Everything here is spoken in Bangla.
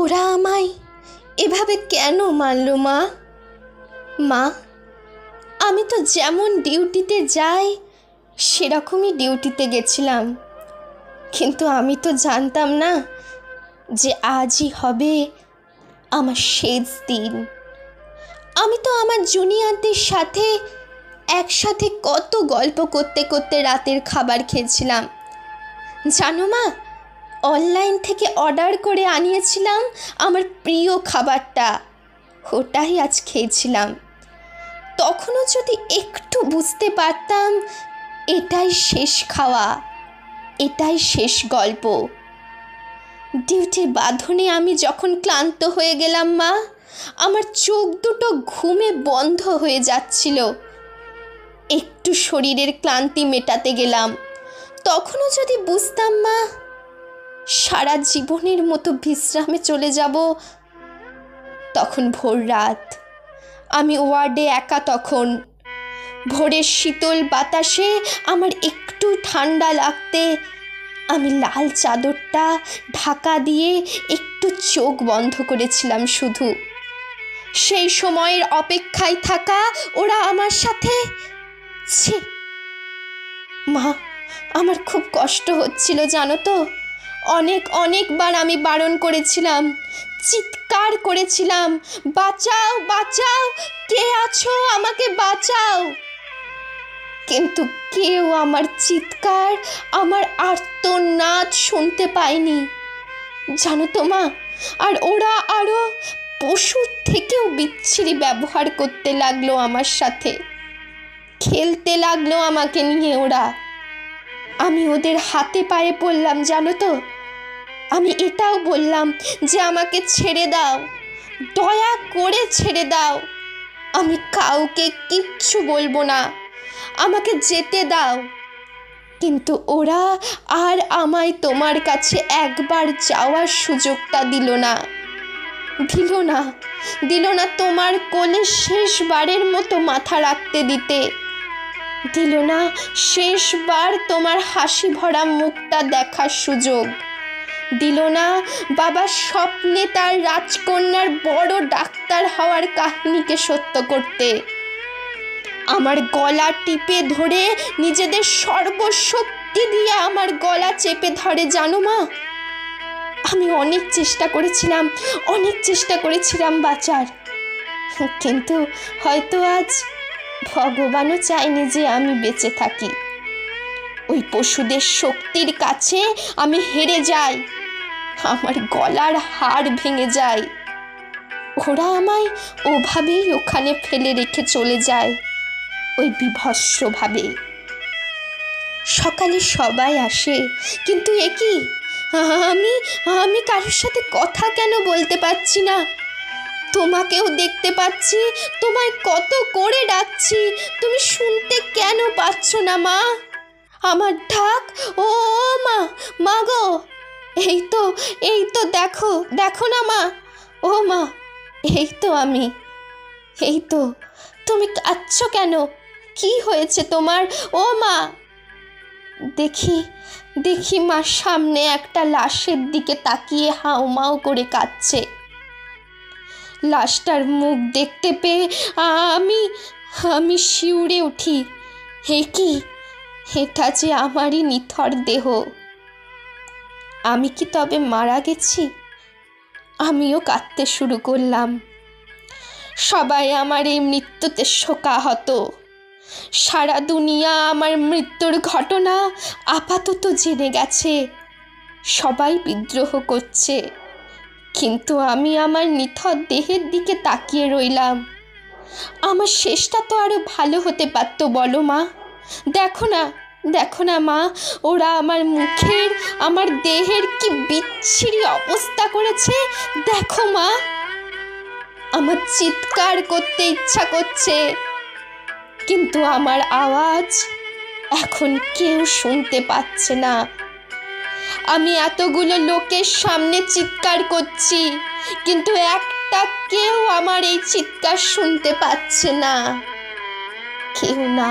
ওরা আমায় এভাবে কেন মারলো মা? মা, আমি তো যেমন ডিউটিতে যাই সেরকমই ডিউটিতে গেছিলাম, কিন্তু আমি তো জানতাম না যে আজই হবে আমার শেষ দিন। আমি তো আমার জুনিয়রদের সাথে একসাথে কত গল্প করতে করতে রাতের খাবার খেয়েছিলাম। জানো মা, অনলাইন থেকে অর্ডার করে আনিয়েছিলাম আমার প্রিয় খাবারটা, ওটাই আজ খেয়েছিলাম। তখনও যদি একটু বুঝতে পারতাম এটাই শেষ খাওয়া, এটাই শেষ গল্প। ডিউটির বাঁধনে আমি যখন ক্লান্ত হয়ে গেলাম মা, আমার চোখ দুটো ঘুমে বন্ধ হয়ে যাচ্ছিল। একটু শরীরের ক্লান্তি মেটাতে গেলাম, তখনও যদি বুঝতাম মা সারা জীবনের মতো বিশ্রামে চলে যাব। তখন ভোর রাত, আমি ওয়ার্ডে একা। তখন ভোরের শীতল বাতাসে আমার একটু ঠান্ডা লাগতে আমি লাল চাদরটা ঢাকা দিয়ে একটু চোখ বন্ধ করেছিলাম। শুধু সেই সময়ের অপেক্ষায় থাকা ওরা আমার সাথে। ছি মা, আমার খুব কষ্ট হচ্ছিল জানো তো। অনেকবার আমি বারণ করেছিলাম, চিৎকার করেছিলাম, বাঁচাও বাঁচাও, কে আছো, আমাকে বাঁচাও। কিন্তু কেউ আমার চিৎকার, আমার আর্তনাদ শুনতে পায়নি জানো তো মা। আর ওরা আরও পশুর থেকেও বিচ্ছিরি ব্যবহার করতে লাগলো আমার সাথে, খেলতে লাগলো আমাকে নিয়ে ওরা। আমি ওদের হাতে পায়ে পড়লাম জানো তো। আমি এটাও বললাম যে আমাকে ছেড়ে দাও, দয়া করে ছেড়ে দাও, আমি কাউকে কিচ্ছু বলবো না, আমাকে যেতে দাও। কিন্তু ওরা আর আমায় তোমার কাছে একবার যাওয়ার সুযোগটা দিল না তোমার কোলে শেষবারের মতো মাথা রাখতে দিতে, দিল না শেষবার তোমার হাসি ভরা মুখটা দেখার সুযোগ, দিল না বাবার স্বপ্নে তার রাজকন্যার বড় ডাক্তার হওয়ার কাহিনীকে সত্য করতে। আমার গলা টিপে ধরে নিজেদের সর্বশক্তি দিয়ে আমার গলা চেপে ধরে জানো মা। আমি অনেক চেষ্টা করেছিলাম বাঁচার, কিন্তু হয়তো আজ ভগবানও চায়নি যে আমি বেঁচে থাকি। ওই পশুদের শক্তির কাছে আমি হেরে যাই, আমার গলার হাড় ভেঙে যায়। ওরা আমায় ওভাবেই ওখানে ফেলে রেখে চলে যায়, ওই বিভৎসভাবে। সকালে সবাই আসে, কিন্তু এ কি, আমি কারোর সাথে কথা কেন বলতে পারছি না? তোমাকেও দেখতে পাচ্ছি, তোমায় কত করে ডাকছি, তুমি শুনতে কেন পাচ্ছ না মা আমার ডাক? ও মা গো, এই তো দেখো না মা, ও মা, এই তো আমি, এই তো। তুমি কাঁদছো কেন? কি হয়েছে তোমার? ও মা। দেখি মা সামনে একটা লাশের দিকে তাকিয়ে হাউমাউ করে কাঁদছে। লাশটার মুখ দেখতে পেয়ে আমি শিউরে উঠি। হে কি, এটা যে আমারই নিথর দেহ। আমি কি তবে মারা গেছি? আমিও কাঁদতে শুরু করলাম। সবাই আমার এই মৃত্যুতে শোকাহত। সারা দুনিয়া আমার মৃত্যুর ঘটনা আপাতত জেনে গেছে, সবাই বিদ্রোহ করছে, কিন্তু আমি আমার নিথর দেহের দিকে তাকিয়ে রইলাম। আমার শেষটা তো আরো ভালো হতে পারত বলো মা। দেখো না মা, ওরা আমার মুখের, আমার দেহের কি বিচ্ছিরি অবস্থা করেছে। দেখো মা, আমার চিৎকার করতে ইচ্ছা করছে, কিন্তু আমার আওয়াজ এখন কেউ শুনতে পাচ্ছে না। আমি এতগুলো লোকের সামনে চিৎকার করছি, কিন্তু একটা কেউ আমার এই চিৎকার শুনতে পাচ্ছে না। কেউ না।